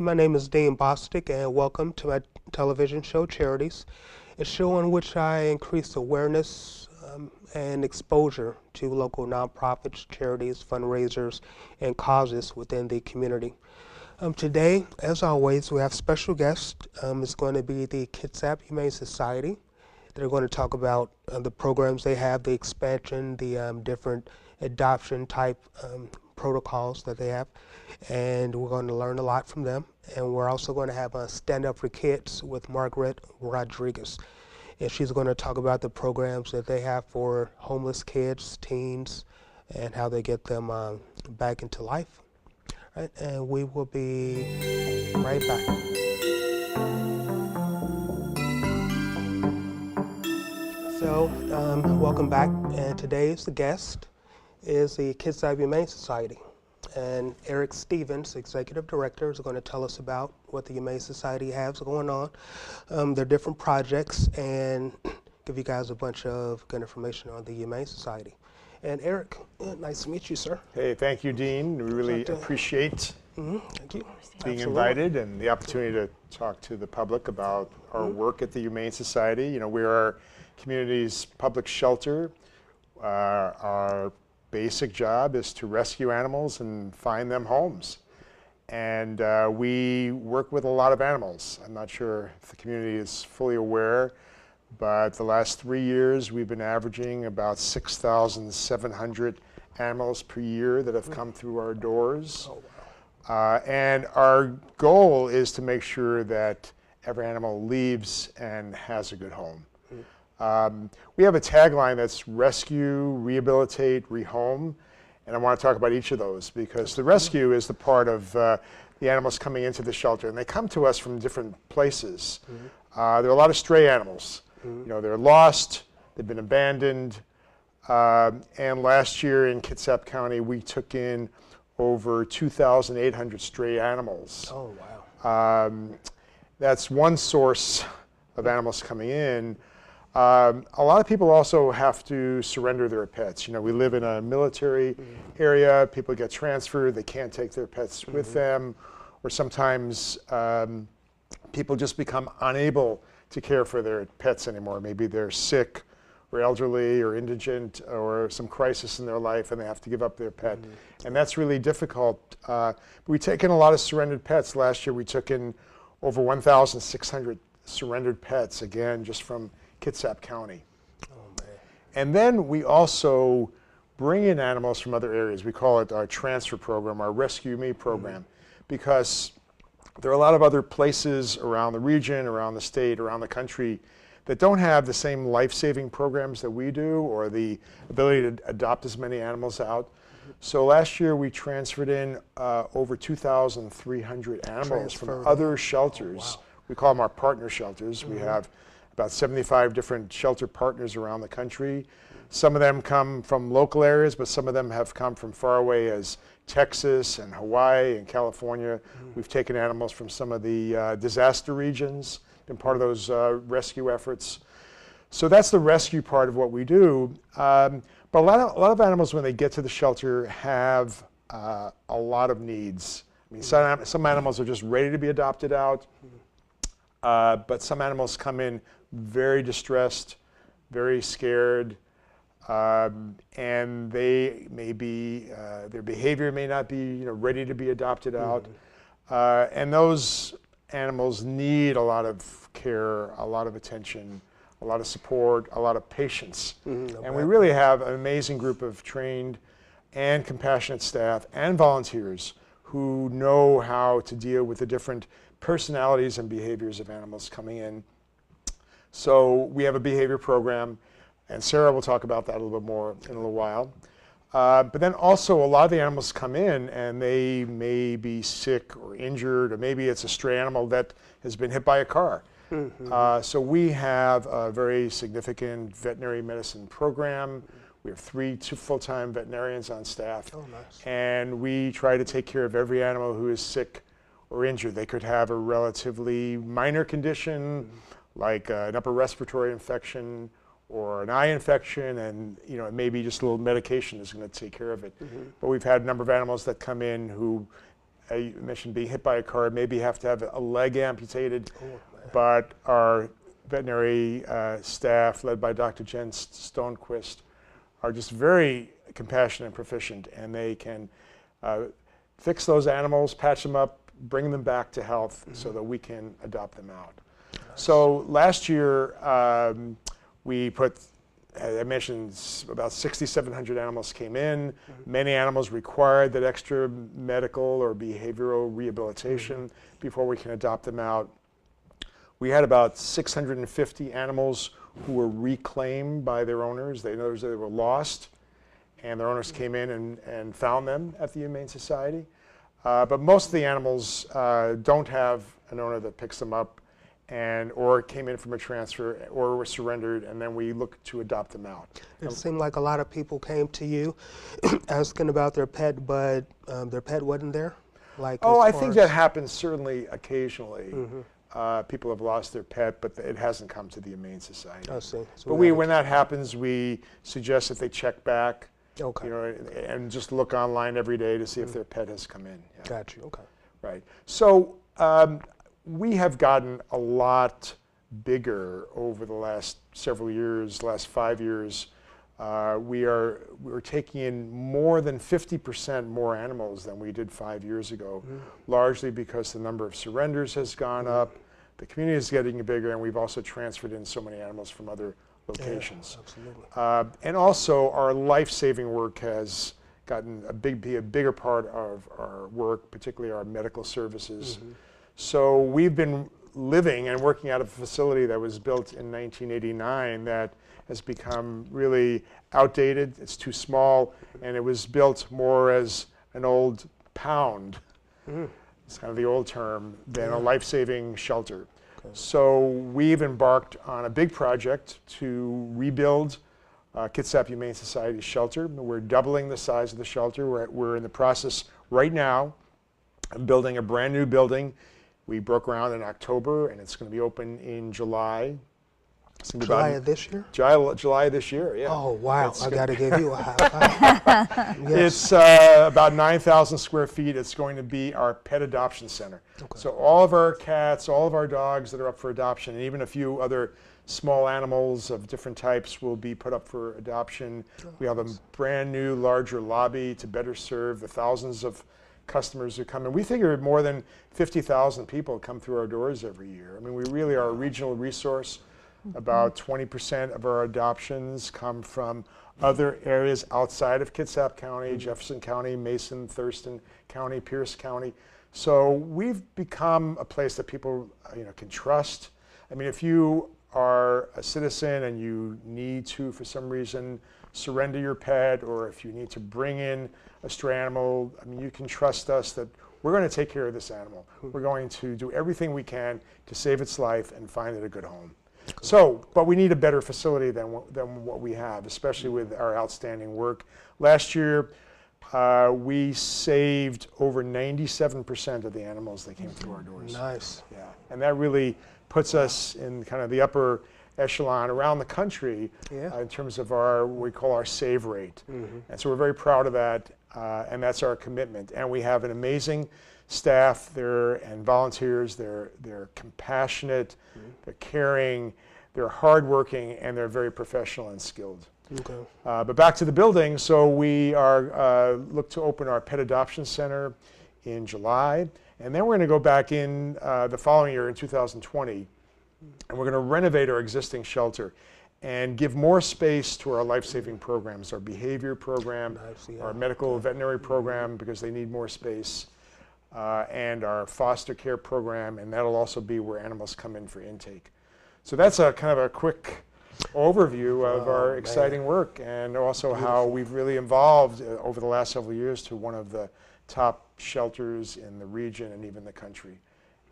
my name is Dean Bostic, and welcome to my television show, Charities, a show in which I increase awareness and exposure to local nonprofits, charities, fundraisers, and causes within the community. Today, as always, we have special guests. It's going to be the Kitsap Humane Society. They're going to talk about the programs they have, the expansion, the different adoption type protocols that they have, and we're going to learn a lot from them. And we're also going to have a Stand Up for Kids with Margaret Rodriguez, and she's going to talk about the programs that they have for homeless kids, teens, and how they get them back into life. Right, and we will be right back. So, welcome back, and today's guest is the Kitsap Humane Society. And Eric Stevens, Executive Director, is going to tell us about what the Humane Society has going on, their different projects, and give you guys a bunch of good information on the Humane Society. And Eric, nice to meet you, sir. Hey, thank you, Dean. We really appreciate thank you. being invited and the opportunity to talk to the public about our work at the Humane Society. You know, we are our community's public shelter. Our basic job is to rescue animals and find them homes. And we work with a lot of animals. I'm not sure if the community is fully aware, but the last 3 years we've been averaging about 6,700 animals per year that have come through our doors. Oh, wow. And our goal is to make sure that every animal leaves and has a good home. We have a tagline that's rescue, rehabilitate, rehome, and I want to talk about each of those because the rescue is the part of the animals coming into the shelter, and they come to us from different places. There are a lot of stray animals. You know, they're lost, they've been abandoned, and last year in Kitsap County we took in over 2,800 stray animals. Oh, wow. That's one source of animals coming in. A lot of people also have to surrender their pets. You know, we live in a military area, people get transferred, they can't take their pets with them, or sometimes people just become unable to care for their pets anymore. Maybe they're sick or elderly or indigent or some crisis in their life and they have to give up their pet. And that's really difficult. We've taken a lot of surrendered pets. Last year we took in over 1,600 surrendered pets, again, just from Kitsap County. Oh, man. And then we also bring in animals from other areas. We call it our transfer program, our Rescue Me program, because there are a lot of other places around the region, around the state, around the country that don't have the same life-saving programs that we do or the ability to adopt as many animals out. So last year we transferred in over 2,300 animals from other shelters. Oh, wow. We call them our partner shelters. We have about 75 different shelter partners around the country. Some of them come from local areas, but some of them have come from far away as Texas and Hawaii and California. We've taken animals from some of the disaster regions, been part of those rescue efforts. So that's the rescue part of what we do. But a lot of animals, when they get to the shelter, have a lot of needs. I mean, some animals are just ready to be adopted out, but some animals come in very distressed, very scared, and they may be, their behavior may not be ready to be adopted out. And those animals need a lot of care, a lot of attention, a lot of support, a lot of patience. And we really have an amazing group of trained and compassionate staff and volunteers who know how to deal with the different personalities and behaviors of animals coming in. So we have a behavior program, and Sarah will talk about that a little bit more in a little while. But then also a lot of the animals come in and they may be sick or injured, or maybe it's a stray animal that has been hit by a car. So we have a very significant veterinary medicine program. We have 3 full-time veterinarians on staff. Oh, nice. And we try to take care of every animal who is sick or injured. They could have a relatively minor condition, like an upper respiratory infection or an eye infection, and maybe just a little medication is going to take care of it. But we've had a number of animals that come in who you mentioned being hit by a car, maybe have to have a leg amputated, Oh, but our veterinary staff, led by Dr. Jen Stonequist, are just very compassionate and proficient, and they can fix those animals, patch them up, bring them back to health so that we can adopt them out. Nice. So last year, we put, as I mentioned, about 6,700 animals came in. Many animals required that extra medical or behavioral rehabilitation before we can adopt them out. We had about 650 animals who were reclaimed by their owners. They noticed they were lost, and their owners came in and found them at the Humane Society. But most of the animals don't have an owner that picks them up, or came in from a transfer, or were surrendered, and then we look to adopt them out. It seemed like a lot of people came to you asking about their pet, but their pet wasn't there? Like, oh, I think that happens certainly occasionally. People have lost their pet, but it hasn't come to the Humane Society. I see. So but when that happens, we suggest that they check back, okay, and just look online every day to see if their pet has come in. Yeah. Got you. Okay. Right. So we have gotten a lot bigger over the last several years, last 5 years. We're taking in more than 50% more animals than we did 5 years ago, largely because the number of surrenders has gone up, the community is getting bigger, and we've also transferred in so many animals from other locations. Yeah, absolutely. And also our life-saving work has gotten be a bigger part of our work, particularly our medical services. So we've been living and working out of a facility that was built in 1989 that has become really outdated. It's too small, and it was built more as an old pound. It's kind of the old term, than a life-saving shelter. Okay. So we've embarked on a big project to rebuild Kitsap Humane Society shelter. We're doubling the size of the shelter. We're in the process right now of building a brand new building. We broke ground in October, and it's going to be open in July. July of this year? July of this year, yeah. Oh, wow. I got to give you a high five. Yes. It's about 9,000 square feet. It's going to be our pet adoption center. Okay. So all of our cats, all of our dogs that are up for adoption, and even a few other small animals of different types will be put up for adoption. We have a brand new, larger lobby to better serve the thousands of customers who come in. We figure more than 50,000 people come through our doors every year. I mean, we really are a regional resource. About 20% of our adoptions come from other areas outside of Kitsap County, Jefferson County, Mason, Thurston County, Pierce County. So we've become a place that people can trust. I mean, if you are a citizen and you need to, for some reason, surrender your pet, or if you need to bring in a stray animal, I mean, you can trust us that we're going to take care of this animal. We're going to do everything we can to save its life and find it a good home. So, but we need a better facility than what we have, especially with our outstanding work. Last year, we saved over 97% of the animals that came through our doors. Nice. Yeah, and that really puts us in kind of the upper echelon around the country in terms of what we call our save rate. And so we're very proud of that, and that's our commitment. And we have an amazing staff there and volunteers. They're compassionate, they're caring, they're hardworking, and they're very professional and skilled. Okay. But back to the building, so we are look to open our pet adoption center in July, and then we're going to go back in the following year in 2020, and we're going to renovate our existing shelter and give more space to our life-saving programs, our behavior program, our medical veterinary program, because they need more space. And our foster care program, and that'll also be where animals come in for intake. So that's a kind of a quick overview of our exciting work, and also how we've really evolved over the last several years to one of the top shelters in the region and even the country.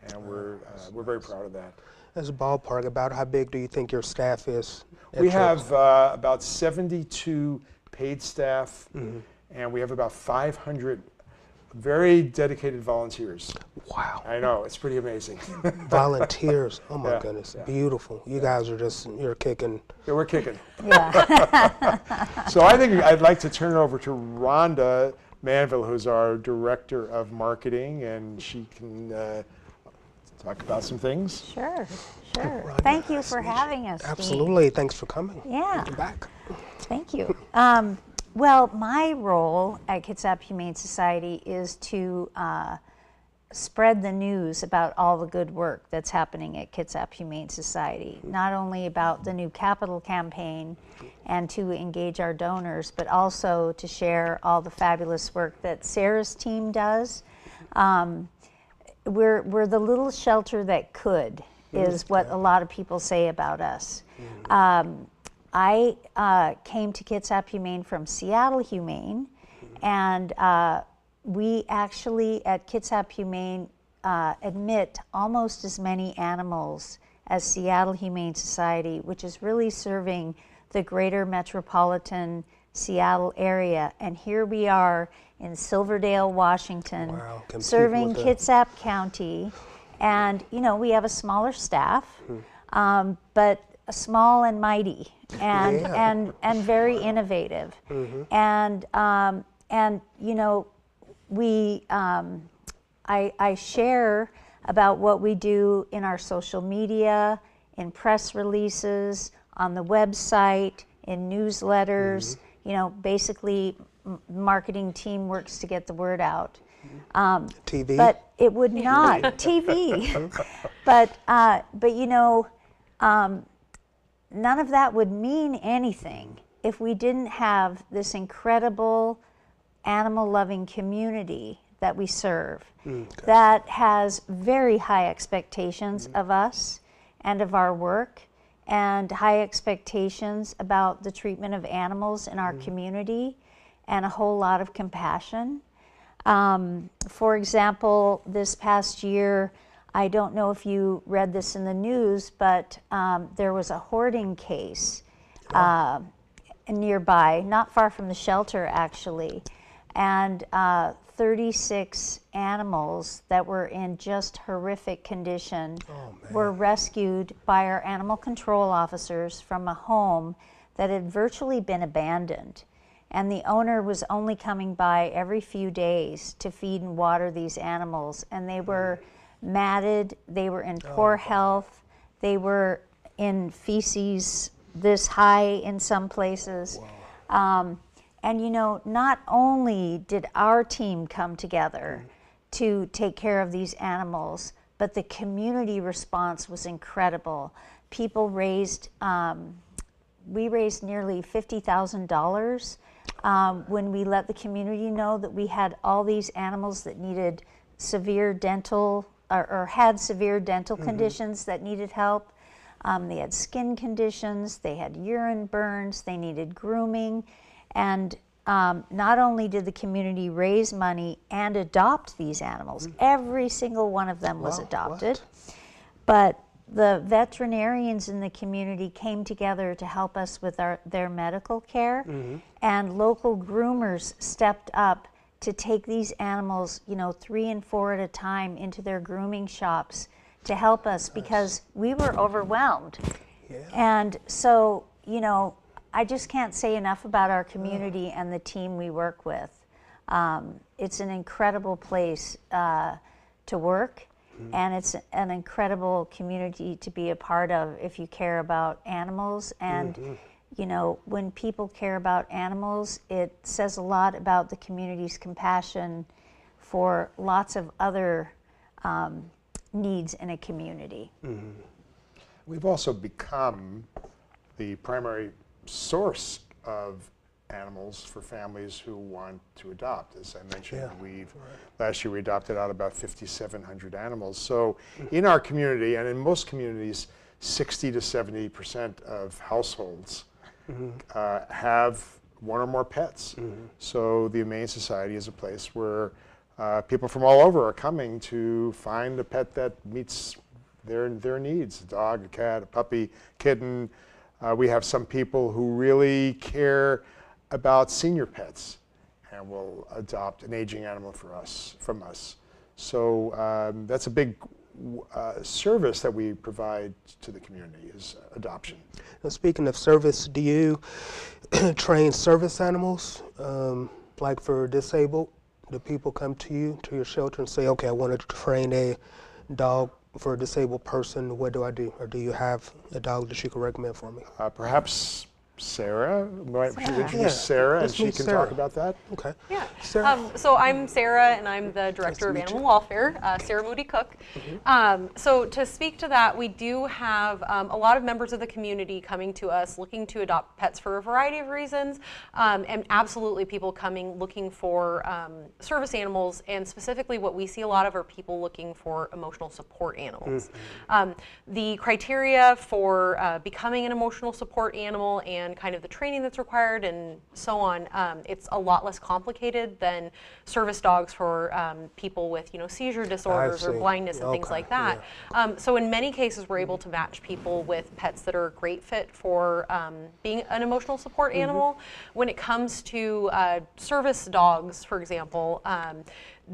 And we're very proud of that. As a ballpark, about how big do you think your staff is? We have about 72 paid staff, and we have about 500 very dedicated volunteers. Wow. I know, it's pretty amazing. Volunteers, oh my goodness, beautiful. You guys are just, you're kicking. Yeah, we're kicking. Yeah. So I think I'd like to turn it over to Rhonda Manville, who's our Director of Marketing, and she can talk about some things. Sure, sure. Rhonda, Thank you nice for to meet you. having us, Dean. Absolutely. Thanks for coming. Yeah. You're back. Thank you. Well, my role at Kitsap Humane Society is to spread the news about all the good work that's happening at Kitsap Humane Society, not only about the new capital campaign and to engage our donors, but also to share all the fabulous work that Sarah's team does. We're the little shelter that could, is what a lot of people say about us. I came to Kitsap Humane from Seattle Humane, and we actually at Kitsap Humane admit almost as many animals as Seattle Humane Society, which is really serving the greater metropolitan Seattle area. And here we are in Silverdale, Washington, Wow, serving Kitsap County. And, you know, we have a smaller staff, but small and mighty, and very innovative. And you know, I share about what we do in our social media, in press releases, on the website, in newsletters. You know, basically, marketing team works to get the word out. TV. But it would not TV. But you know, none of that would mean anything if we didn't have this incredible animal-loving community that we serve, that has very high expectations of us and of our work, and high expectations about the treatment of animals in our community, and a whole lot of compassion. For example, this past year, I don't know if you read this in the news, but there was a hoarding case nearby, not far from the shelter actually, and 36 animals that were in just horrific condition were rescued by our animal control officers from a home that had virtually been abandoned. And the owner was only coming by every few days to feed and water these animals. And they were matted, they were in poor health, they were in feces this high in some places. And you know, not only did our team come together to take care of these animals, but the community response was incredible. People raised, we raised nearly $50,000 when we let the community know that we had all these animals that needed severe dental, or had severe dental conditions that needed help. They had skin conditions, they had urine burns, they needed grooming. And not only did the community raise money and adopt these animals, every single one of them was adopted, but the veterinarians in the community came together to help us with their medical care, and local groomers stepped up to take these animals, you know, 3 and 4 at a time into their grooming shops to help us because we were overwhelmed. And so, you know, I just can't say enough about our community and the team we work with. It's an incredible place to work, and it's an incredible community to be a part of if you care about animals. And you know, when people care about animals, it says a lot about the community's compassion for lots of other needs in a community. We've also become the primary source of animals for families who want to adopt. As I mentioned, last year we adopted out about 5,700 animals. So in our community, and in most communities, 60 to 70% of households have one or more pets. So the Humane Society is a place where people from all over are coming to find a pet that meets their needs, a dog, a cat, a puppy, kitten. We have some people who really care about senior pets and will adopt an aging animal from us. So that's a big service that we provide to the community, is adoption. Now, speaking of service, do you train service animals? like for disabled, do people come to you, to your shelter and say, okay, I want to train a dog for a disabled person, what do I do? Or do you have a dog that you can recommend for me? Perhaps Sarah, we should introduce Yeah, Sarah, and let's she meet can Sarah. talk about that. Okay. Yeah. Sarah. So I'm Sarah, and I'm the Director of meet Animal you. Welfare, Sarah Moody Cook. So to speak to that, we do have a lot of members of the community coming to us looking to adopt pets for a variety of reasons, and absolutely people coming looking for service animals, and specifically what we see a lot of are people looking for emotional support animals. The criteria for becoming an emotional support animal and kind of the training that's required and so on, it's a lot less complicated than service dogs for people with seizure disorders or see. blindness and things Okay, like that. So in many cases we're able to match people with pets that are a great fit for being an emotional support animal. When it comes to service dogs, for example,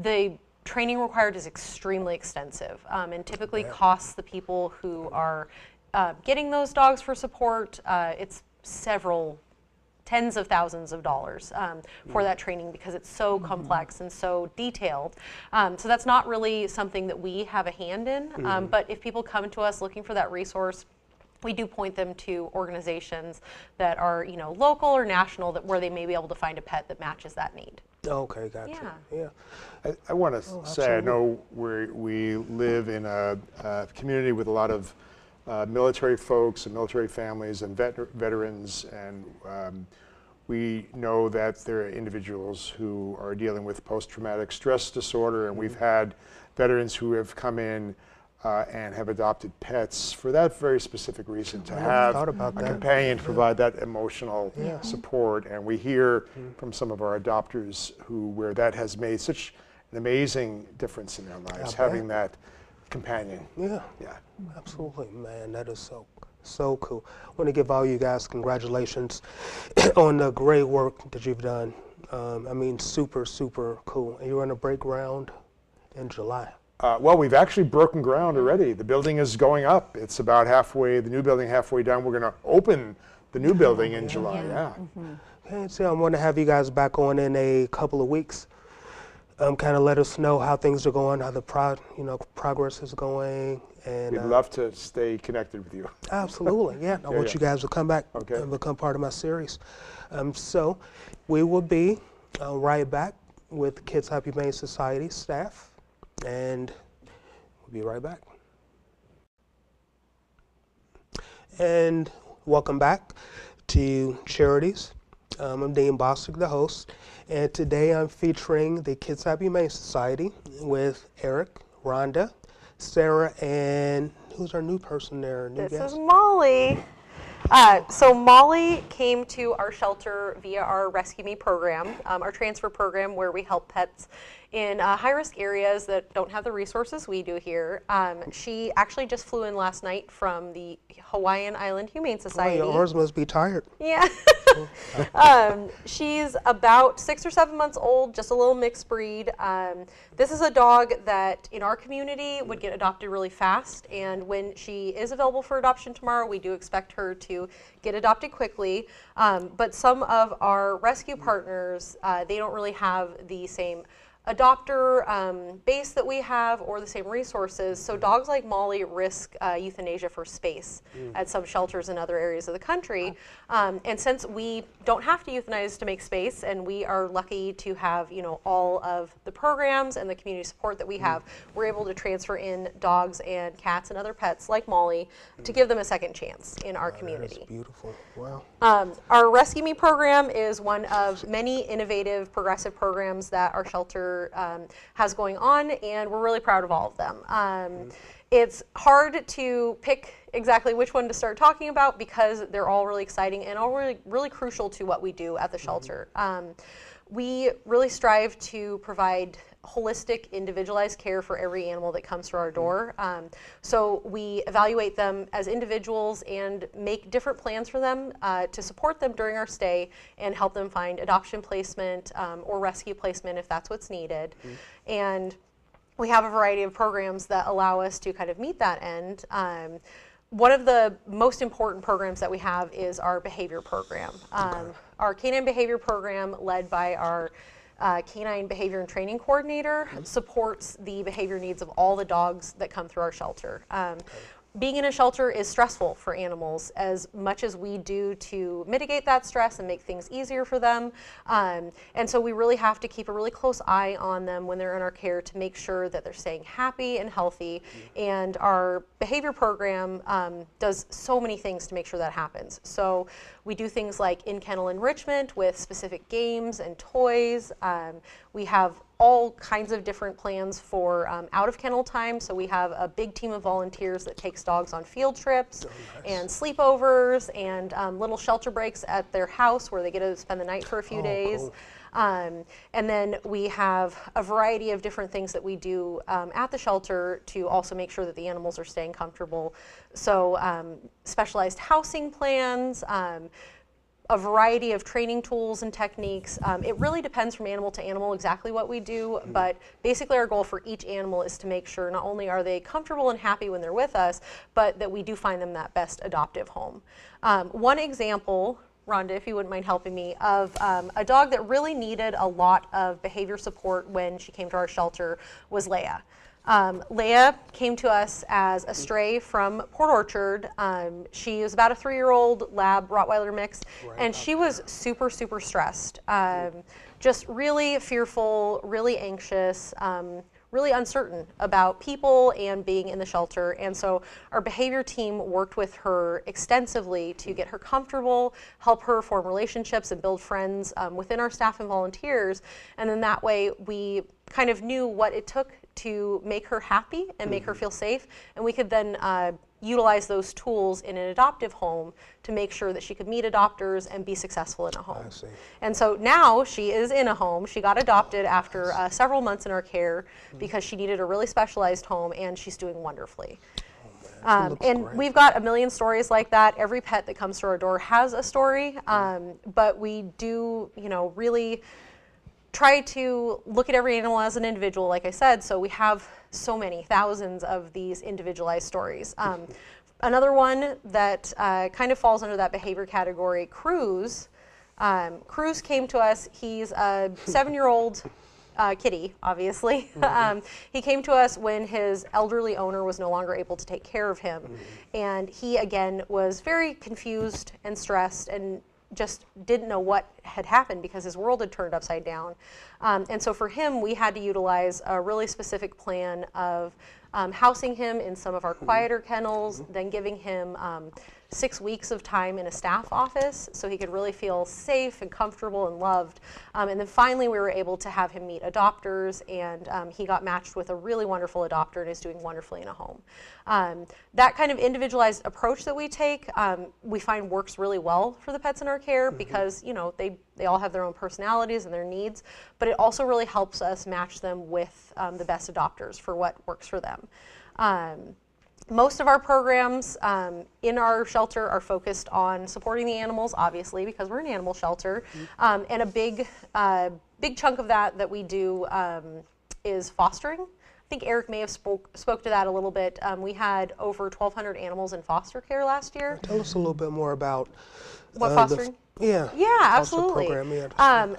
the training required is extremely extensive and typically costs the people who are getting those dogs for support, it's several tens of thousands of dollars for that training because it's so complex and so detailed. So that's not really something that we have a hand in, but if people come to us looking for that resource, we do point them to organizations that are local or national where they may be able to find a pet that matches that need. Okay, gotcha. Yeah. I want to say, I know we live in a community with a lot of military folks and military families and veterans, and we know that there are individuals who are dealing with post-traumatic stress disorder, and we've had veterans who have come in and have adopted pets for that very specific reason, to have a companion to provide that emotional support. And we hear from some of our adopters where that has made such an amazing difference in their lives, having that companion. Yeah, absolutely, man. That is so cool. I want to give all you guys congratulations on the great work that you've done. I mean, super, super cool. And you're going to break ground in July. Well, we've actually broken ground already. The building is going up. It's about halfway, the new building halfway done. We're going to open the new building in July. Okay, so I want to have you guys back on in a couple of weeks. Kind of let us know how things are going, how the progress is going, and We'd love to stay connected with you. Absolutely, yeah. I want you guys to come back and become part of my series. So we will be right back with Kitsap Humane Society staff, and we'll be right back. And welcome back to Charities. I'm Dean Bostic, the host, and today I'm featuring the Kitsap Humane Society with Eric, Rhonda, Sarah, and who's our new person there? This is Molly. So Molly came to our shelter via our Rescue Me program, our transfer program where we help pets in high-risk areas that don't have the resources we do here. She actually just flew in last night from the Hawaiian Island Humane Society. Oh, yours must be tired. Yeah. She's about 6 or 7 months old, just a little mixed breed. This is a dog that in our community would get adopted really fast, and when she is available for adoption tomorrow, we do expect her to get adopted quickly. But some of our rescue partners, they don't really have the same adopter base that we have or the same resources, so dogs like Molly risk euthanasia for space at some shelters in other areas of the country. And since we don't have to euthanize to make space, and we are lucky to have all of the programs and the community support that we have, we're able to transfer in dogs and cats and other pets like Molly to give them a second chance in our community. That's beautiful. Wow. Our Rescue Me program is one of many innovative, progressive programs that our shelter has going on, and we're really proud of all of them. It's hard to pick exactly which one to start talking about because they're all really exciting and all really crucial to what we do at the shelter. We really strive to provide holistic, individualized care for every animal that comes through our door. So we evaluate them as individuals and make different plans for them to support them during our stay and help them find adoption placement or rescue placement if that's what's needed. And we have a variety of programs that allow us to kind of meet that end. one of the most important programs that we have is our behavior program. Our canine behavior program, led by our canine behavior and training coordinator, supports the behavior needs of all the dogs that come through our shelter. Being in a shelter is stressful for animals as much as we do to mitigate that stress and make things easier for them. And so we really have to keep a really close eye on them when they're in our care to make sure that they're staying happy and healthy. And our behavior program does so many things to make sure that happens. So we do things like in-kennel enrichment with specific games and toys. We have all kinds of different plans for out-of-kennel time. So we have a big team of volunteers that takes dogs on field trips and sleepovers and little shelter breaks at their house where they get to spend the night for a few days. Cool. And then we have a variety of different things that we do at the shelter to also make sure that the animals are staying comfortable. So specialized housing plans, a variety of training tools and techniques. It really depends from animal to animal exactly what we do, but basically our goal for each animal is to make sure not only are they comfortable and happy when they're with us, but that we do find them that best adoptive home. One example, Rhonda, if you wouldn't mind helping me, of a dog that really needed a lot of behavior support when she came to our shelter was Leia. Leia came to us as a stray from Port Orchard. She was about a 3-year-old lab Rottweiler mix, and she was super, super stressed. Just really fearful, really anxious, really uncertain about people and being in the shelter. And so our behavior team worked with her extensively to get her comfortable, help her form relationships and build friends within our staff and volunteers. And then that way we kind of knew what it took to make her happy and make her feel safe. And we could then utilize those tools in an adoptive home to make sure that she could meet adopters and be successful in a home. I see. And so now she is in a home. She got adopted after several months in our care because she needed a really specialized home, and she's doing wonderfully. And great. we've got a million stories like that. Every pet that comes through our door has a story, but we do, really try to look at every animal as an individual, like I said, so we have so many, thousands of these individualized stories. Another one that kind of falls under that behavior category, Cruz. Cruz came to us. He's a 7-year-old kitty, obviously. He came to us when his elderly owner was no longer able to take care of him. And he, again, was very confused and stressed and just didn't know what had happened because his world had turned upside down. And so for him, we had to utilize a really specific plan of housing him in some of our quieter kennels, then giving him 6 weeks of time in a staff office so he could really feel safe and comfortable and loved. And then finally we were able to have him meet adopters, and he got matched with a really wonderful adopter and is doing wonderfully in a home. That kind of individualized approach that we take, we find works really well for the pets in our care because they all have their own personalities and their needs, but it also really helps us match them with the best adopters for what works for them. Most of our programs in our shelter are focused on supporting the animals, obviously, because we're an animal shelter. And a big chunk of that we do is fostering. I think Eric may have spoke to that a little bit. We had over 1,200 animals in foster care last year. Tell us a little bit more about what fostering? Yeah, absolutely.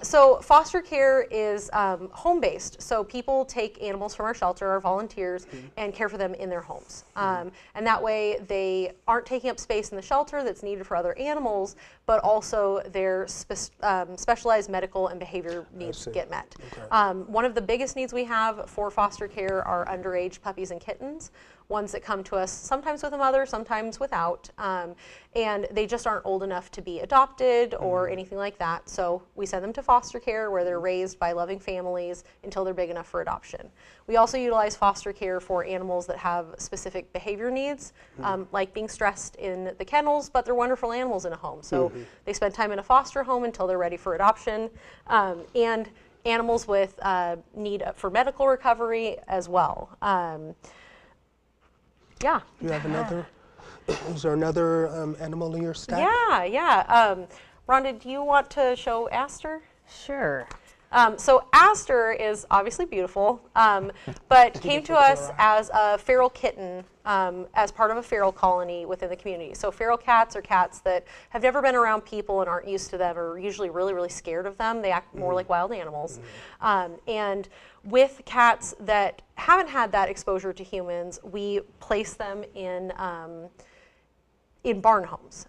So foster care is home-based. So people take animals from our shelter, our volunteers, and care for them in their homes. And that way they aren't taking up space in the shelter that's needed for other animals, but also their specialized medical and behavior needs get met. One of the biggest needs we have for foster care are underage puppies and kittens, ones that come to us sometimes with a mother, sometimes without, and they just aren't old enough to be adopted or anything like that. So we send them to foster care where they're raised by loving families until they're big enough for adoption. We also utilize foster care for animals that have specific behavior needs, like being stressed in the kennels, but they're wonderful animals in a home. So they spend time in a foster home until they're ready for adoption, and animals with need for medical recovery as well. Yeah. Do you have another? Is there another animal in your staff? Yeah. Rhonda, do you want to show Aster? Sure. So Aster is obviously beautiful, but came to us as a feral kitten as part of a feral colony within the community. So feral cats are cats that have never been around people and aren't used to them, or are usually really, really scared of them. They act more like wild animals. And with cats that haven't had that exposure to humans, we place them in barn homes.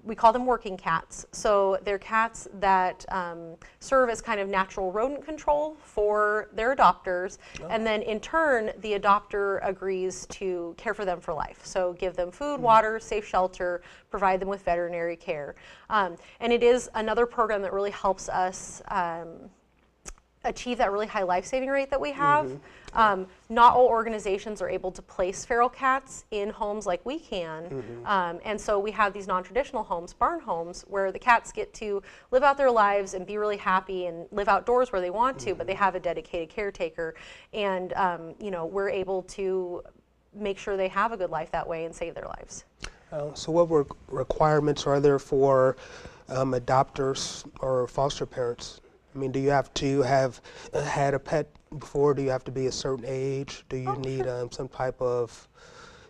We call them working cats. So they're cats that serve as kind of natural rodent control for their adopters. And then in turn, the adopter agrees to care for them for life. So give them food, water, safe shelter, provide them with veterinary care. And it is another program that really helps us achieve that really high life-saving rate that we have. Not all organizations are able to place feral cats in homes like we can, and so we have these non-traditional homes, barn homes, where the cats get to live out their lives and be really happy and live outdoors where they want to, but they have a dedicated caretaker, and you know, we're able to make sure they have a good life that way and save their lives. So what requirements are there for adopters or foster parents? I mean, do you have to have had a pet before? Do you have to be a certain age? Do you need some type of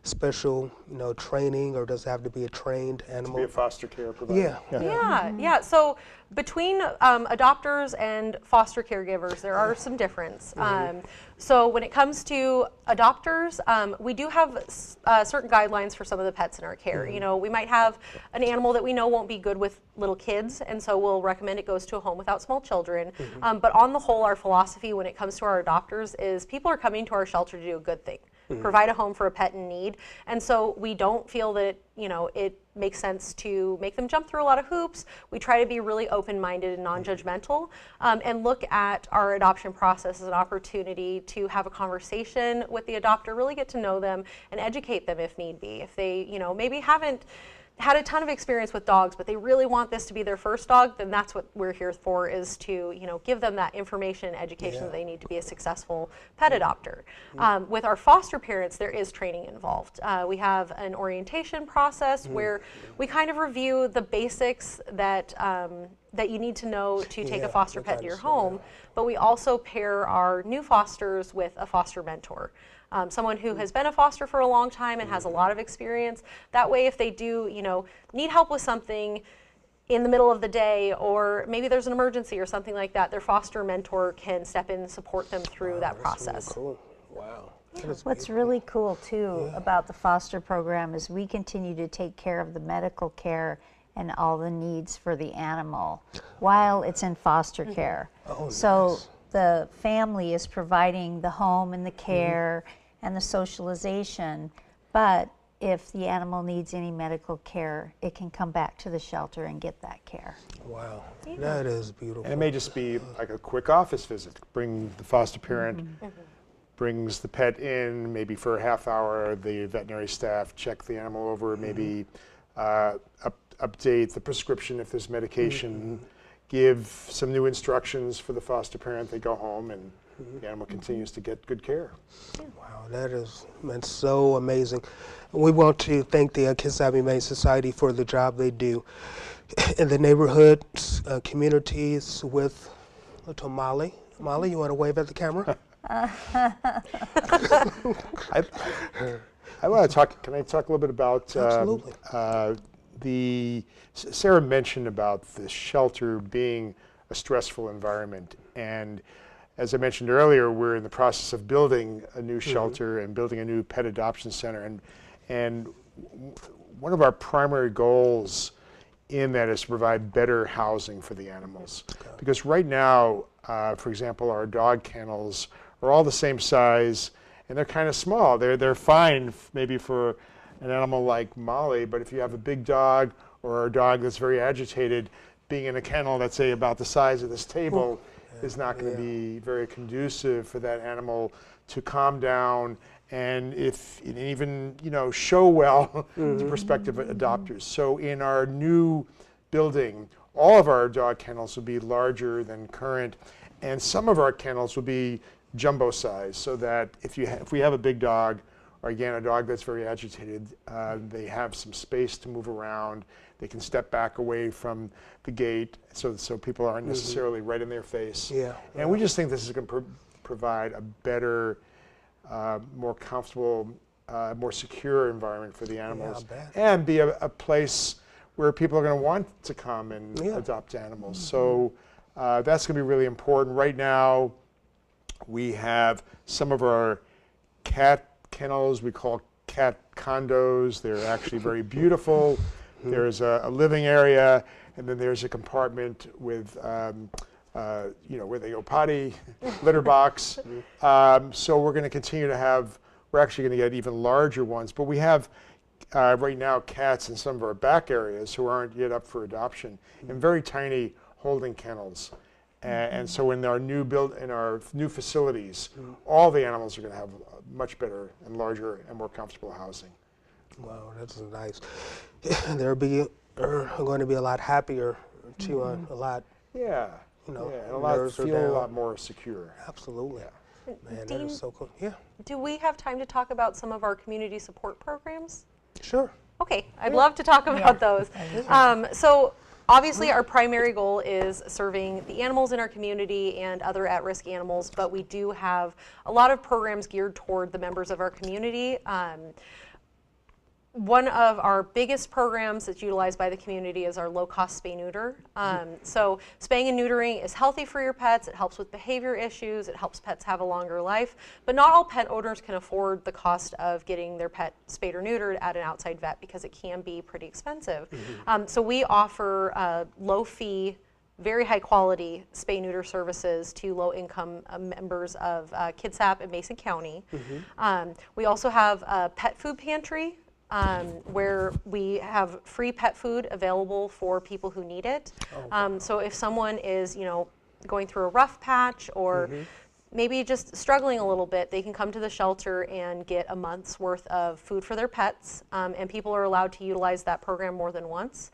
special, you know, training, or does it have to be a trained animal? To be a foster care provider. Yeah. So between adopters and foster caregivers, there are some difference. So when it comes to adopters, we do have certain guidelines for some of the pets in our care. You know, we might have an animal that we know won't be good with little kids, and so we'll recommend it goes to a home without small children. But on the whole, our philosophy when it comes to our adopters is people are coming to our shelter to do a good thing. Provide a home for a pet in need, and so we don't feel that it makes sense to make them jump through a lot of hoops. We try to be really open-minded and non-judgmental, and look at our adoption process as an opportunity to have a conversation with the adopter, really get to know them and educate them if need be. If they maybe haven't had a ton of experience with dogs, but they really want this to be their first dog, then that's what we're here for, is to give them that information and education that they need to be a successful pet adopter. With our foster parents, there is training involved. We have an orientation process where we kind of review the basics that that you need to know to take a foster pet to your home, but we also pair our new fosters with a foster mentor. Someone who has been a foster for a long time and has a lot of experience. That way, if they do, need help with something in the middle of the day, or maybe there's an emergency or something like that, their foster mentor can step in and support them through that process. Really cool. Wow. What's really cool too about the foster program is we continue to take care of the medical care and all the needs for the animal while it's in foster care. So the family is providing the home and the care and the socialization, but if the animal needs any medical care, it can come back to the shelter and get that care. Wow, that is beautiful. And it may just be like a quick office visit. Bring the foster parent, brings the pet in, maybe for a half hour, the veterinary staff check the animal over, maybe update the prescription if there's medication, give some new instructions for the foster parent, they go home, and the animal continues to get good care. Wow, that's so amazing. We want to thank the Kitsap Humane Society for the job they do in the neighborhoods, communities with little Molly. Molly, you want to wave at the camera? I want to talk, can I talk a little bit about Absolutely. Sarah mentioned about the shelter being a stressful environment, and as I mentioned earlier, we're in the process of building a new shelter and building a new pet adoption center, and one of our primary goals in that is to provide better housing for the animals. Because right now, for example, our dog kennels are all the same size, and they're kind of small. They're fine maybe for an animal like Molly, but if you have a big dog or a dog that's very agitated, being in a kennel that's, say, about the size of this table is not going to be very conducive for that animal to calm down and even show well to prospective adopters. So in our new building, all of our dog kennels will be larger than current, and some of our kennels will be jumbo size, so that if we have a big dog or again, a dog that's very agitated, they have some space to move around. They can step back away from the gate so people aren't necessarily right in their face. Yeah. And we just think this is going to provide a better, more comfortable, more secure environment for the animals, and be a place where people are going to want to come and adopt animals. So that's going to be really important. Right now, we have some of our cat kennels we call cat condos. They're actually very beautiful. There's a living area, and then there's a compartment with, where they go potty, litter box. So we're going to continue to have, we're actually going to get even larger ones, but we have right now cats in some of our back areas who aren't yet up for adoption in very tiny holding kennels. And so in our new facilities, all the animals are going to have much better and larger and more comfortable housing. Wow, that's nice. They're going to be a lot happier, too, a lot. Yeah, and feel a lot more secure. Absolutely. Yeah. Man, Dean, that is so cool. Yeah. Do we have time to talk about some of our community support programs? Sure. Okay, I'd love to talk about those. So obviously our primary goal is serving the animals in our community and other at-risk animals, but we do have a lot of programs geared toward the members of our community. One of our biggest programs that's utilized by the community is our low-cost spay-neuter. So spaying and neutering is healthy for your pets. It helps with behavior issues. It helps pets have a longer life. But not all pet owners can afford the cost of getting their pet spayed or neutered at an outside vet because it can be pretty expensive. So we offer low-fee, very high-quality spay-neuter services to low-income members of Kitsap and Mason County. We also have a pet food pantry where we have free pet food available for people who need it. So if someone is, going through a rough patch or maybe just struggling a little bit, they can come to the shelter and get a month's worth of food for their pets, and people are allowed to utilize that program more than once.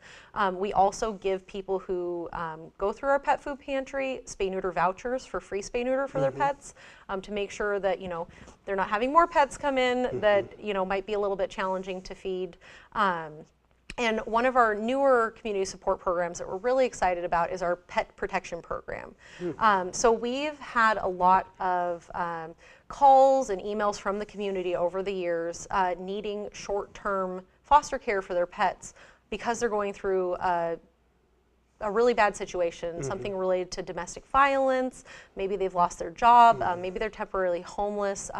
We also give people who go through our pet food pantry spay-neuter vouchers for free spay-neuter for their pets to make sure that they're not having more pets come in that might be a little bit challenging to feed. And one of our newer community support programs that we're really excited about is our pet protection program. So we've had a lot of calls and emails from the community over the years needing short-term foster care for their pets because they're going through a really bad situation, something related to domestic violence, maybe they've lost their job, maybe they're temporarily homeless,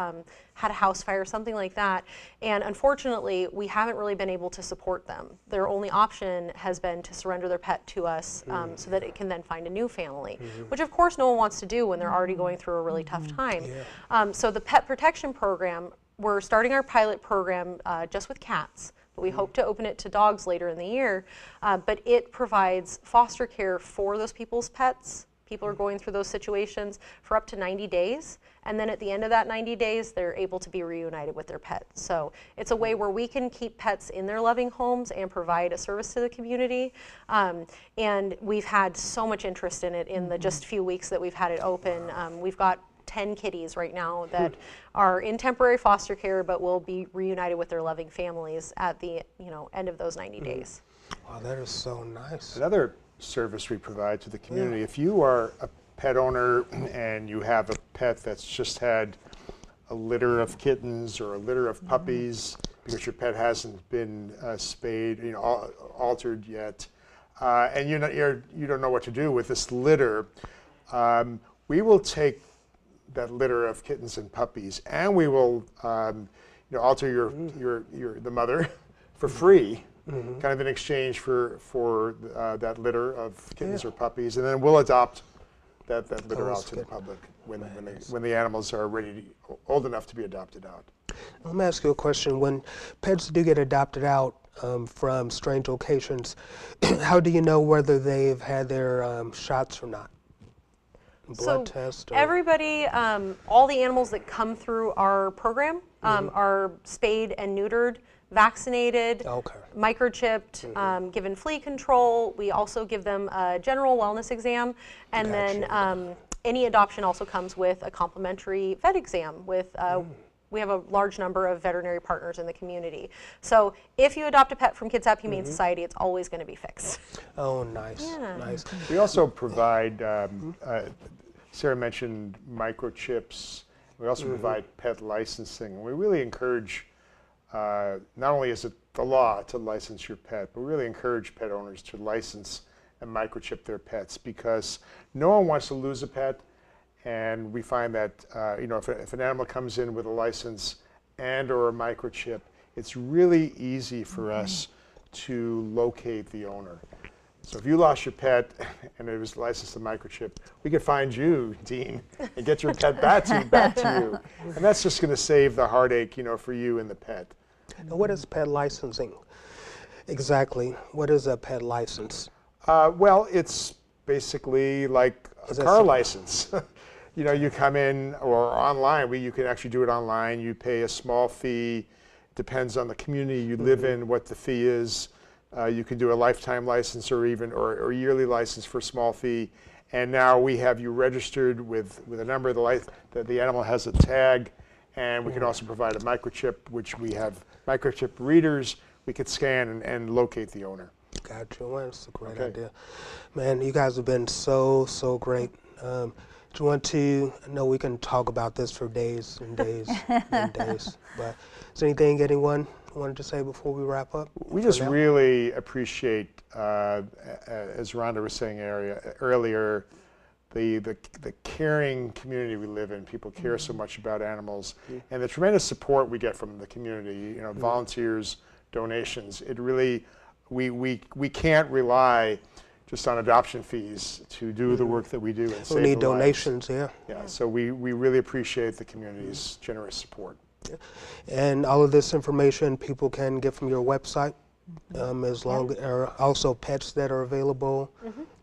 had a house fire, something like that. And unfortunately, we haven't really been able to support them. Their only option has been to surrender their pet to us so that it can then find a new family, which of course no one wants to do when they're already going through a really tough time. So the pet protection program, we're starting our pilot program just with cats. But we hope to open it to dogs later in the year. But it provides foster care for those people's pets. People are going through those situations for up to 90 days. And then at the end of that 90 days, they're able to be reunited with their pets. So it's a way where we can keep pets in their loving homes and provide a service to the community. And we've had so much interest in it in the just few weeks that we've had it open. We've got 10 kitties right now that are in temporary foster care but will be reunited with their loving families at the end of those 90 days. Wow, that is so nice. Another service we provide to the community, if you are a pet owner and you have a pet that's just had a litter of kittens or a litter of puppies because your pet hasn't been spayed, altered yet, and you don't know what to do with this litter, we will take that litter of kittens and puppies, and we will alter the mother for free, kind of in exchange for that litter of kittens or puppies, and then we'll adopt that litter out to the public when the animals are old enough to be adopted out. Let me ask you a question. When pets do get adopted out from strange locations, how do you know whether they've had their shots or not? Blood test? Everybody, all the animals that come through our program are spayed and neutered, vaccinated, microchipped, given flea control. We also give them a general wellness exam, and then any adoption also comes with a complimentary vet exam with we have a large number of veterinary partners in the community. So if you adopt a pet from Kitsap Humane Society, it's always going to be fixed. Oh, nice, Yeah. nice. We also provide, Sarah mentioned microchips. We also provide pet licensing. We really encourage, not only is it the law to license your pet, but we really encourage pet owners to license and microchip their pets, because no one wants to lose a pet. And we find that if an animal comes in with a license and or a microchip, it's really easy for us to locate the owner. So if you lost your pet and it was licensed to microchip, we could find you, Dean, and get your pet back to you. And that's just going to save the heartache, for you and the pet. Now, what is pet licensing? Exactly. What is a pet license? Well, it's basically like a car license. You come in or online. You can actually do it online. You pay a small fee. Depends on the community you live in, what the fee is. You can do a lifetime license or even or yearly license for a small fee. And now we have you registered with a number of the animal has a tag, and we can also provide a microchip, which we have microchip readers. We could scan and locate the owner. Gotcha. Well, that's a great idea. Man, you guys have been so great. Do you want to, I know we can talk about this for days and days and days, but is there anything wanted to say before we wrap up? We just really appreciate, as Rhonda was saying earlier, the caring community we live in. People care so much about animals, and the tremendous support we get from the community. Volunteers, donations. It really, we can't rely just on adoption fees to do the work that we do and save We need the lives. donations, yeah. Yeah, so we really appreciate the community's generous support. And all of this information people can get from your website, as long as also pets that are available,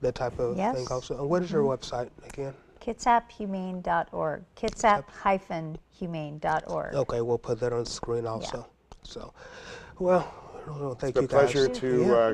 that type of thing also. And what is your website again? KitsapHumane.org. Kitsap-humane.org. Okay, we'll put that on the screen also. So, well, thank you It's a guys. pleasure to Thank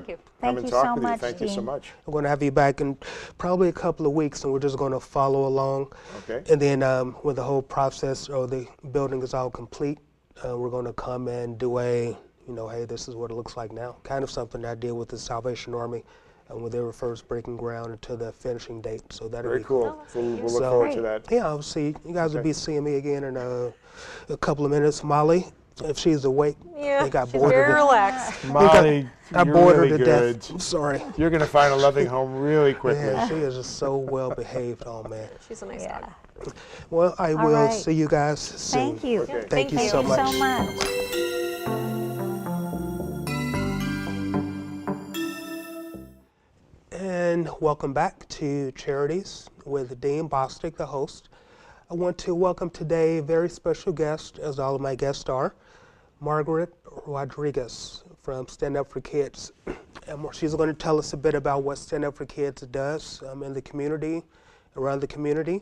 you. come Thank and you talk so with you. much, Thank you so Dean. much. I'm going to have you back in probably a couple of weeks, and we're just going to follow along. Okay. And then when the whole process or the building is all complete, we're going to come and do a, hey, this is what it looks like now. Kind of something I did with the Salvation Army when they were first breaking ground until the finishing date. So that'll Very be cool. We'll look So- forward to that. Yeah, I'll see. You guys will be seeing me again in a couple of minutes. Molly, if she's awake, Yeah, I got she's bored very of it. relaxed. Molly, I you're bored really her to good. death. I'm sorry. You're going to find a loving home really quickly. Yeah, she is just so well behaved. Oh man. She's a nice Yeah. dog. Well, I will right. see you guys soon. Thank you. Okay. Thank you Thank so you much. so much. And welcome back to Charities with Dean Bostic, the host. I want to welcome today a very special guest, as all of my guests are, Margaret Rodriguez from Stand Up for Kids. And she's going to tell us a bit about what Stand Up for Kids does in the community, around the community,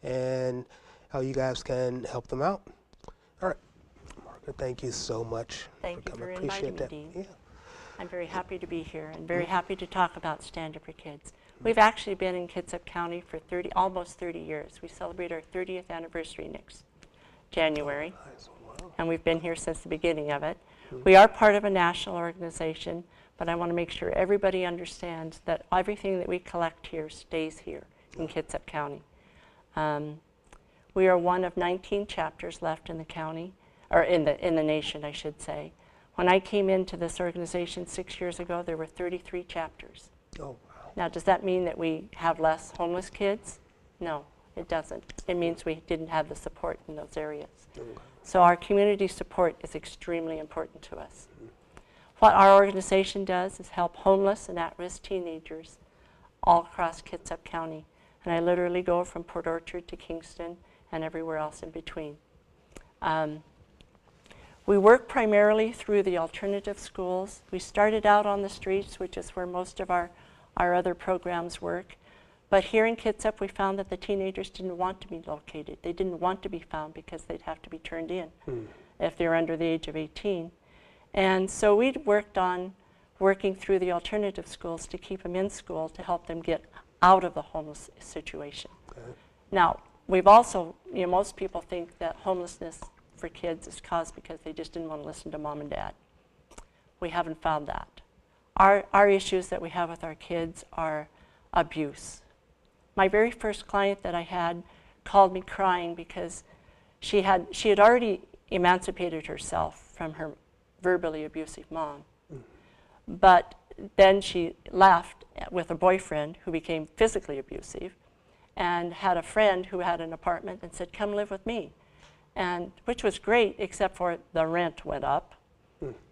and how you guys can help them out. All right, Margaret, thank you so much. Thank you coming. for Appreciate inviting me, that. Dean. I'm very happy to be here and very happy to talk about Stand Up for Kids. We've actually been in Kitsap County for almost 30 years. We celebrate our 30th anniversary next January, and we've been here since the beginning of it. We are part of a national organization, but I want to make sure everybody understands that everything that we collect here stays here in Kitsap County. We are one of 19 chapters left in the county, or in the nation, I should say. When I came into this organization 6 years ago, there were 33 chapters. Oh, wow. Now, does that mean that we have less homeless kids? No, it doesn't. It means we didn't have the support in those areas. So our community support is extremely important to us. What our organization does is help homeless and at-risk teenagers all across Kitsap County. And I literally go from Port Orchard to Kingston and everywhere else in between. We work primarily through the alternative schools. We started out on the streets, which is where most of our other programs work. But here in Kitsap, we found that the teenagers didn't want to be located. They didn't want to be found because they'd have to be turned in if they're under the age of 18. And so we worked on working through the alternative schools to keep them in school to help them get out of the homeless situation. Now, we've also, most people think that homelessness for kids is caused because they just didn't want to listen to mom and dad. We haven't found that. Our issues that we have with our kids are abuse. My very first client that I had called me crying because she had already emancipated herself from her verbally abusive mom. But then she left with a boyfriend who became physically abusive and had a friend who had an apartment and said, come live with me. And which was great, except for the rent went up.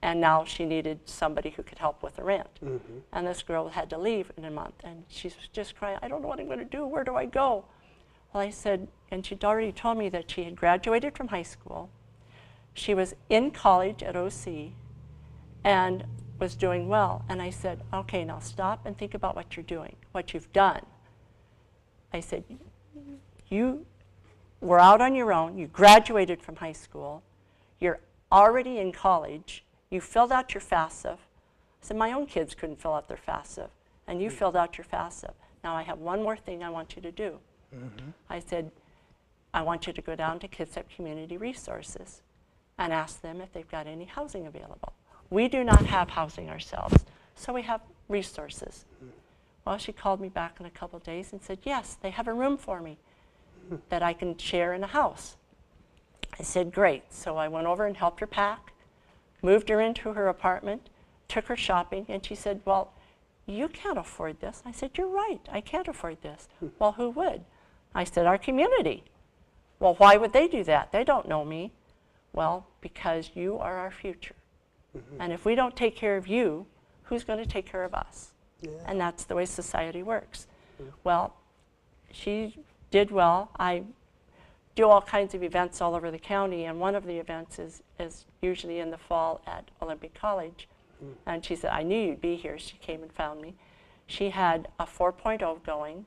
And now she needed somebody who could help with the rent. And this girl had to leave in a month. And she was just crying, I don't know what I'm going to do. Where do I go? Well, I said, and she'd already told me that she had graduated from high school. She was in college at OC and was doing well. And I said, okay, now stop and think about what you're doing, what you've done. I said, you were out on your own. You graduated from high school. You're already in college, you filled out your FAFSA. I said, my own kids couldn't fill out their FAFSA, and you filled out your FAFSA. Now I have one more thing I want you to do. I said, I want you to go down to Kitsap Community Resources and ask them if they've got any housing available. We do not have housing ourselves, so we have resources. Well, she called me back in a couple of days and said, yes, they have a room for me that I can share in a house. I said, great. So I went over and helped her pack, moved her into her apartment, took her shopping, and she said, well, you can't afford this. I said, you're right, I can't afford this. Well, who would? I said, our community. Well, why would they do that? They don't know me. Well, because you are our future. And if we don't take care of you, who's going to take care of us? And that's the way society works. Well, she did well. I do all kinds of events all over the county, and one of the events is usually in the fall at Olympic College. And she said, I knew you'd be here. She came and found me. She had a 4.0 going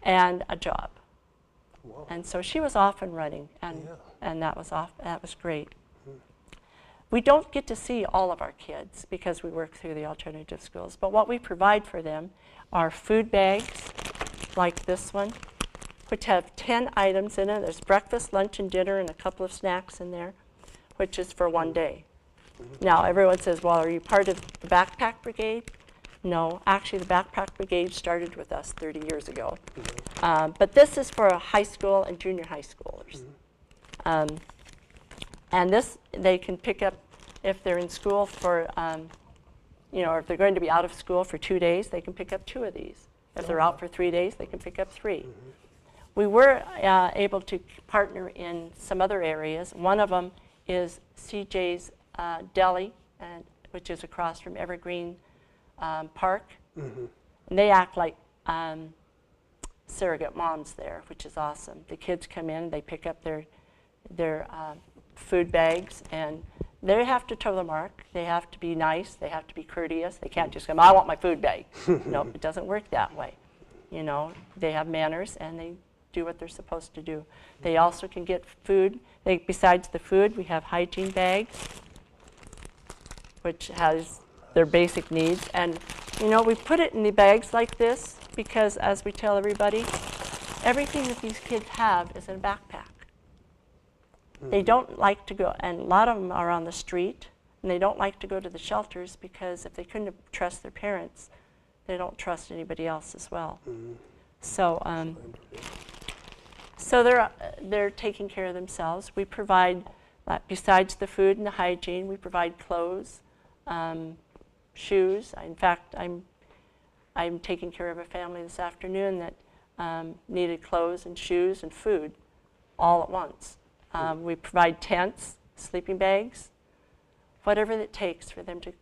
and a job. Whoa. And so she was off and running, and that was great. We don't get to see all of our kids because we work through the alternative schools, but what we provide for them are food bags like this one, which have 10 items in it. There's breakfast, lunch, and dinner, and a couple of snacks in there, which is for one day. Now, everyone says, well, are you part of the Backpack Brigade? No, actually, the Backpack Brigade started with us 30 years ago. But this is for high school and junior high schoolers. And this, they can pick up if they're in school for, if they're going to be out of school for 2 days, they can pick up 2 of these. If they're out for 3 days, they can pick up 3. We were able to partner in some other areas. One of them is CJ's Deli, which is across from Evergreen Park. And they act like surrogate moms there, which is awesome. The kids come in, they pick up their food bags, and they have to toe the mark. They have to be nice. They have to be courteous. They can't just come, I want my food bag. Nope, it doesn't work that way. You know, they have manners, and they do what they're supposed to do. They also can get food. Besides the food, we have hygiene bags, which has their basic needs. And, we put it in the bags like this because, as we tell everybody, everything that these kids have is in a backpack. They don't like to go, and a lot of them are on the street, and they don't like to go to the shelters because if they couldn't trust their parents, they don't trust anybody else as well. So they're taking care of themselves. We provide, besides the food and the hygiene, we provide clothes, shoes. In fact, I'm taking care of a family this afternoon that needed clothes and shoes and food all at once. We provide tents, sleeping bags, whatever it takes for them to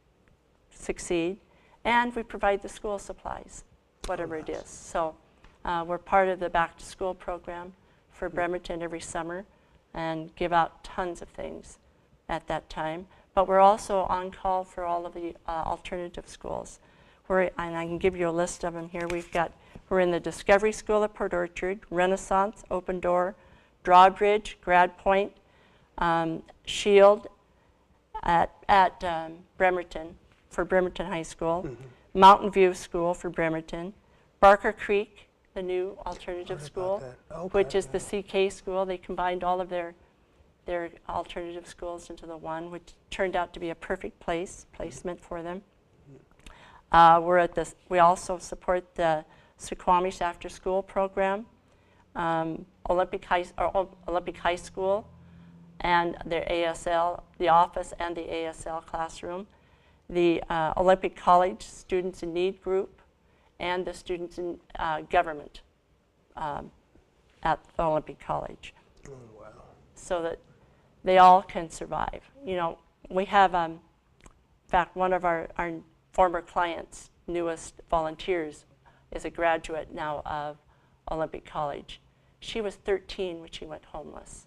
succeed. And we provide the school supplies, whatever it is. So we're part of the back to school program for Bremerton every summer and give out tons of things at that time. But we're also on call for all of the alternative schools. And I can give you a list of them here. We're in the Discovery School at Port Orchard, Renaissance, Open Door, Drawbridge, Grad Point, Shield at Bremerton for Bremerton High School, Mountain View School for Bremerton, Barker Creek, the new alternative school, which is the CK school. They combined all of their their alternative schools into the one, which turned out to be a perfect placement for them. We also support the Suquamish After School program, Olympic High School, and their ASL, the office and the ASL classroom, the Olympic College Students in Need group, and the Students in Government at the Olympic College. Oh, wow. So that they all can survive. You know, we have, in fact, one of our former clients' newest volunteers is a graduate now of Olympic College. She was 13 when she went homeless.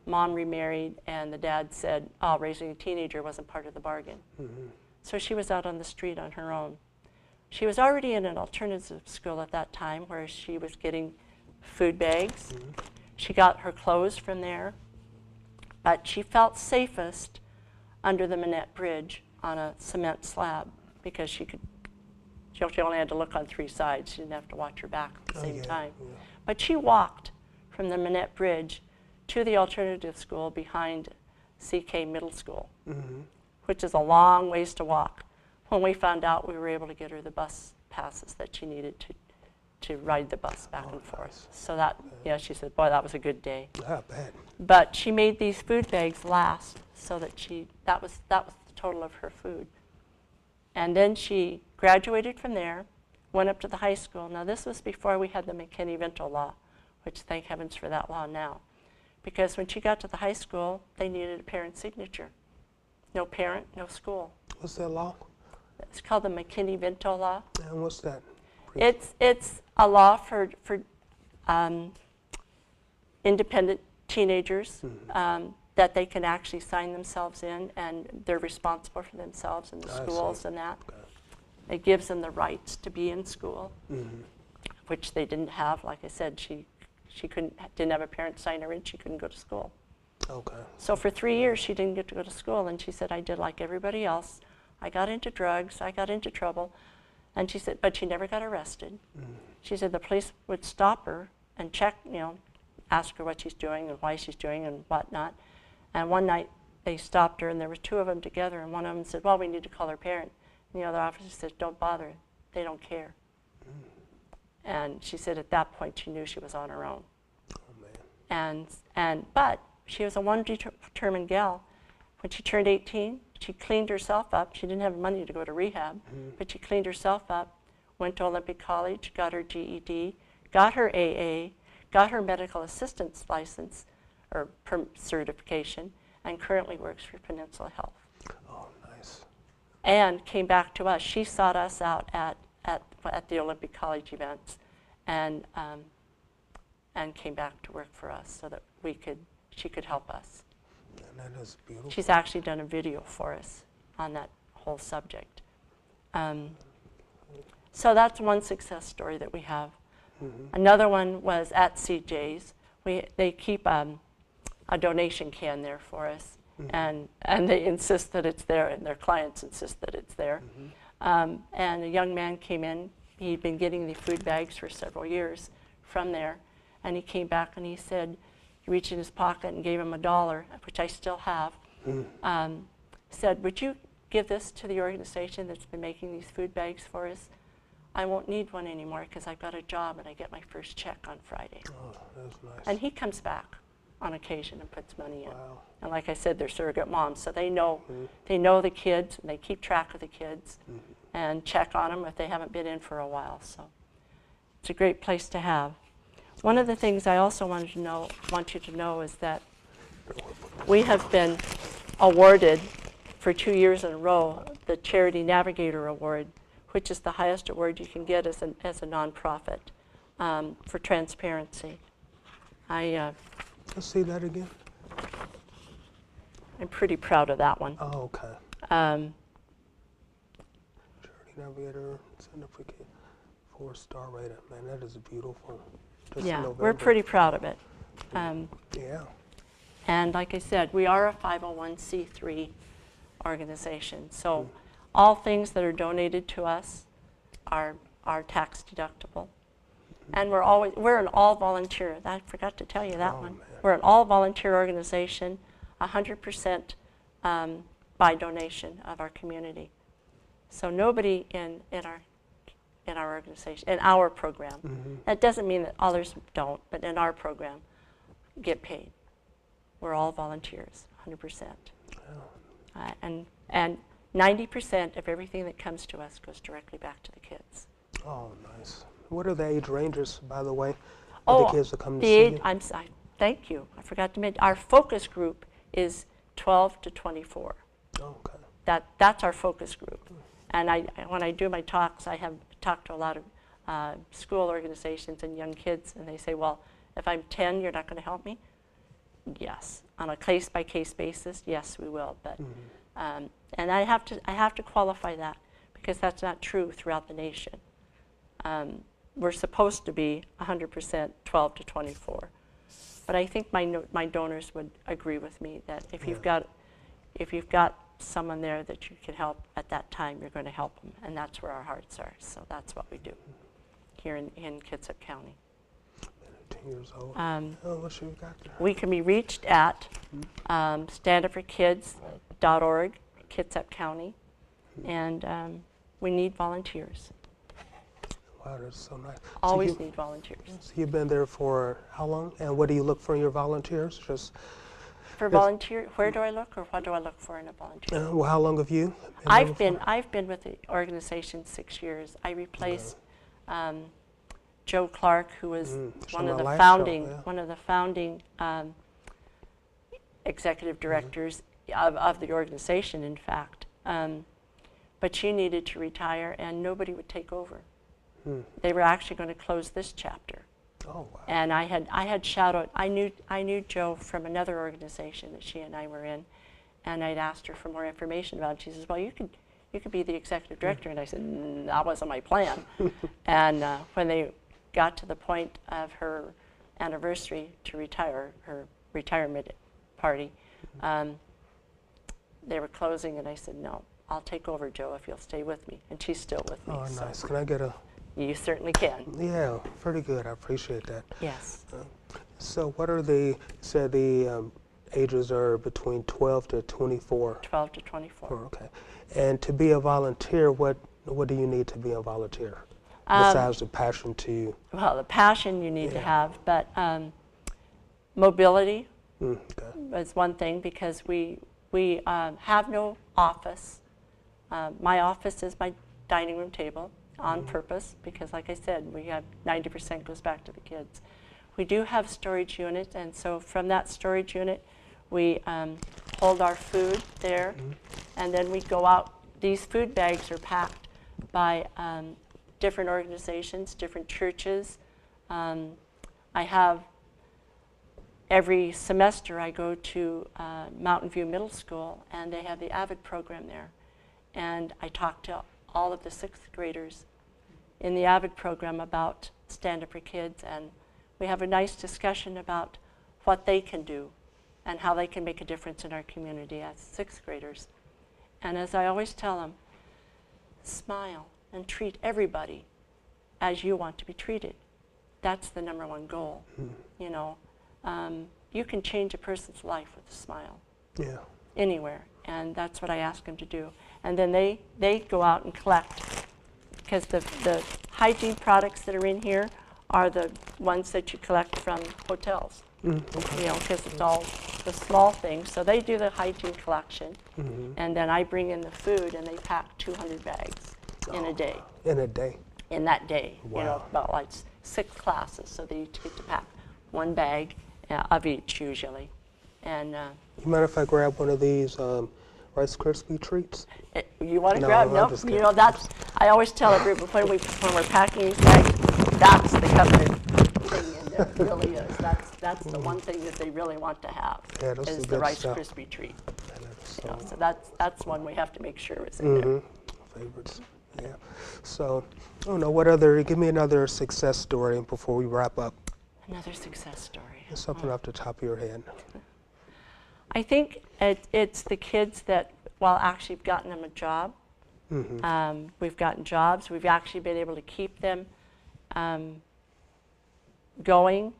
Mom remarried, and the dad said, oh, raising a teenager wasn't part of the bargain. So she was out on the street on her own. She was already in an alternative school at that time where she was getting food bags. She got her clothes from there, but she felt safest under the Manette Bridge on a cement slab because she only had to look on 3 sides. She didn't have to watch her back at the same time. Yeah. But she walked from the Manette Bridge to the alternative school behind CK Middle School, which is a long ways to walk. When we found out, we were able to get her the bus passes that she needed to ride the bus back and forth. So that, yeah, she said, boy, that was a good day. Not bad. But she made these food bags last so that that was the total of her food. And then she graduated from there, went up to the high school. Now this was before we had the McKinney-Vento law, which thank heavens for that law now. Because when she got to the high school, they needed a parent's signature. No parent, no school. What's that law? It's called the McKinney-Vento law. And what's that? It's a law for independent teenagers that they can actually sign themselves in, and they're responsible for themselves and the schools and that. Okay. It gives them the rights to be in school, which they didn't have. Like I said, she didn't have a parent sign her in. She couldn't go to school. Okay. So for 3 years, she didn't get to go to school, and she said, I did like everybody else. I got into drugs. I got into trouble. And she said, but she never got arrested. She said the police would stop her and check, you know, ask her what she's doing and why she's doing and whatnot. And one night they stopped her, and there were 2 of them together, and one of them said, well, we need to call her parent. And the other officer said, don't bother. They don't care. And she said at that point she knew she was on her own. Oh, man. But she was a one determined gal. When she turned 18, she cleaned herself up. She didn't have money to go to rehab, but she cleaned herself up, went to Olympic College, got her GED, got her AA, got her medical assistance license or certification, and currently works for Peninsula Health. Oh, nice. And came back to us. She sought us out at the Olympic College events, and came back to work for us so that she could help us. And that is beautiful. She's actually done a video for us on that whole subject. So that's one success story that we have. Another one was at CJ's. They keep a donation can there for us, and they insist that it's there, and their clients insist that it's there. And a young man came in. He'd been getting the food bags for several years from there, and he came back and he said, he reached in his pocket and gave him $1, which I still have, said, would you give this to the organization that's been making these food bags for us? I won't need one anymore because I've got a job and I get my first check on Friday. Oh, that's nice. And he comes back on occasion and puts money in. Wow. And like I said, they're surrogate moms, so they know the kids, and they keep track of the kids and check on them if they haven't been in for a while. So it's a great place to have. One of the things I also want you to know is that we have been awarded for 2 years in a row the Charity Navigator Award, which is the highest award you can get as a nonprofit for transparency. Let's see that again. I'm pretty proud of that one. Oh, okay. Um, Charity Navigator, certificate, 4-star rated. Man, that is beautiful. Just yeah, November. we're pretty proud of it. Yeah. And like I said, we are a 501c3 organization. So all things that are donated to us are tax deductible. And we're an all volunteer. I forgot to tell you that one. Man. We're an all-volunteer organization, 100% by donation of our community. So nobody in our organization, in our program, that doesn't mean that others don't, but in our program, get paid. We're all volunteers, 100%. And 90% of everything that comes to us goes directly back to the kids. Oh, nice. What are the age ranges, by the way, of the kids that come to see you? Thank you. I forgot to mention, our focus group is 12 to 24. Okay. That's our focus group. And when I do my talks, I have talked to a lot of school organizations and young kids, and they say, well, if I'm 10, you're not going to help me? Yes. On a case-by-case basis, yes, we will. But and I have to qualify that, because that's not true throughout the nation. We're supposed to be 100% 12 to 24. But I think my donors would agree with me that if you've got someone there that you can help at that time, you're going to help them, and that's where our hearts are. So that's what we do here in Kitsap County. 10 years old. What you got there? We can be reached at standupforkids.org, Kitsap County, and we need volunteers. Wow, that's so nice. Always need volunteers. So you've been there for how long? And what do you look for in your volunteers? Just for volunteer, where do I look, or what do I look for in a volunteer? Well, how long have you? I've been with the organization 6 years. I replaced Joe Clark, who was one of the founding executive directors of the organization, in fact. But she needed to retire, and nobody would take over. They were actually going to close this chapter. Oh, wow. And I had shadowed. I knew Joe from another organization that she and I were in, and I'd asked her for more information about it. She says, "Well, you could be the executive director." And I said, "That wasn't my plan." And when they got to the point of her anniversary to retire, her retirement party, they were closing, and I said, "No, I'll take over, Joe, if you'll stay with me." And she's still with me. Oh, nice. So Can I get a... You certainly can. Yeah, pretty good. I appreciate that. Yes. So what are the ages are between 12 to 24? 12 to 24. Okay. And to be a volunteer, what do you need to be a volunteer? Besides the passion to... Well, the passion you need to have, but mobility is one thing, because we have no office. My office is my dining room table on purpose, because like I said, we have 90% goes back to the kids. We do have storage units, and so from that storage unit, we hold our food there, and then we go out. These food bags are packed by different organizations, different churches. I have, every semester I go to Mountain View Middle School, and they have the AVID program there. And I talk to all of the 6th graders in the AVID program about Stand Up for Kids, and we have a nice discussion about what they can do and how they can make a difference in our community as 6th graders. And as I always tell them, smile and treat everybody as you want to be treated. That's the #1 goal. You know, you can change a person's life with a smile. Yeah. Anywhere, and that's what I ask them to do. And then they go out and collect, because the hygiene products that are in here are the ones that you collect from hotels. Okay. You know, because it's all the small things. So they do the hygiene collection, and then I bring in the food, and they pack 200 bags in a day. In a day? In that day. Wow. You know, about like 6 classes, so they each get to pack 1 bag of each usually. And you mind if I grab one of these Rice Krispie treats? You want to No, grab? I'm No, just you kidding. know, that's, I always tell everybody when we're packing these bags, that's the coveted thing in there. It really is. That's the one thing that they really want to have, Yeah, those is are the good Rice stuff. Krispie treat. So, You know, so that's one we have to make sure is in there. favorites. Yeah. So, I don't know, what other, give me another success story before we wrap up. Another success story. Something off the top of your head. I think it's the kids that, well, actually have gotten them a job. We've gotten jobs. We've actually been able to keep them going.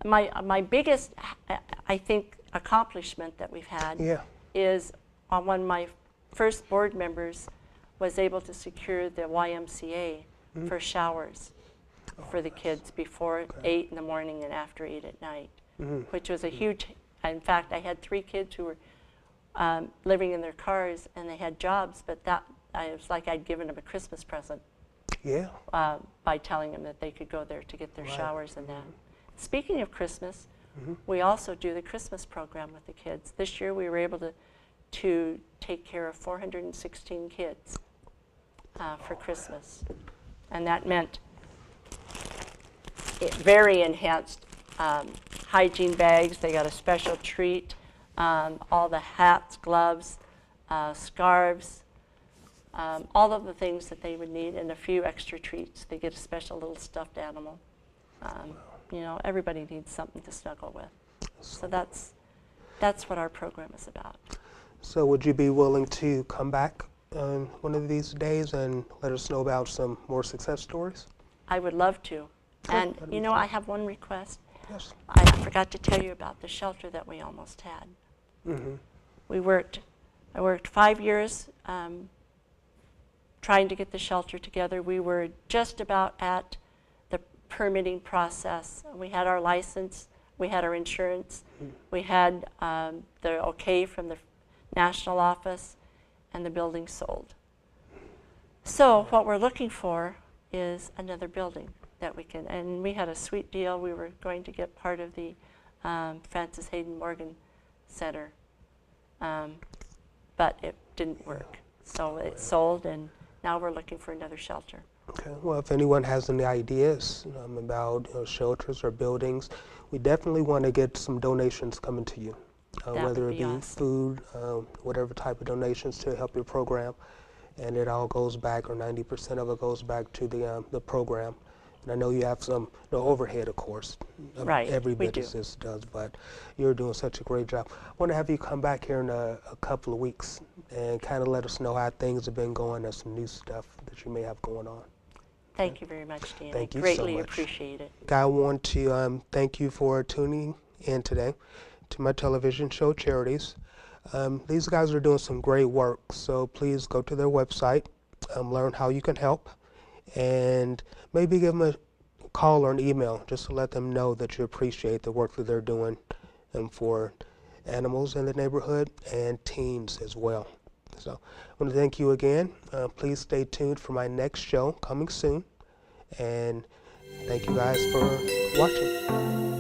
my biggest, I think, accomplishment that we've had Yeah. is one of my first board members was able to secure the YMCA for showers for the kids before 8 in the morning and after 8 at night, which was a huge, in fact, I had 3 kids who were living in their cars and they had jobs, but it was like I'd given them a Christmas present Yeah. by telling them that they could go there to get their showers and that. Speaking of Christmas, we also do the Christmas program with the kids. This year we were able to take care of 416 kids for Christmas. And that meant very enhanced hygiene bags. They got a special treat, all the hats, gloves, scarves, all of the things that they would need, and a few extra treats. They get a special little stuffed animal. You know, everybody needs something to snuggle with. So that's what our program is about. So would you be willing to come back one of these days and let us know about some more success stories? I would love to. Sure, And that'd be you know, fun. I have one request. Yes. I forgot to tell you about the shelter that we almost had. I worked 5 years trying to get the shelter together. We were just about at the permitting process. We had our license, we had our insurance, we had the okay from the national office, and the building sold. So what we're looking for is another building that we can, and we had a sweet deal. We were going to get part of the Francis Hayden Morgan Center, but it didn't work. So it sold, and now we're looking for another shelter. Okay. Well, if anyone has any ideas about shelters or buildings, we definitely want to get some donations coming to you, whether it be awesome. food, whatever type of donations to help your program, and it all goes back, or 90% of it goes back to the program. And I know you have some overhead, of course. Right, Every we do. business does, but you're doing such a great job. I want to have you come back here in a couple of weeks and kind of let us know how things have been going and some new stuff that you may have going on. Thank you very much, Dan. Thank I you so greatly much. appreciate it. I want to thank you for tuning in today to my television show, Charities. These guys are doing some great work, so please go to their website, learn how you can help, and maybe give them a call or an email just to let them know that you appreciate the work that they're doing for animals in the neighborhood and teens as well. So I want to thank you again. Please stay tuned for my next show coming soon, and thank you guys for watching.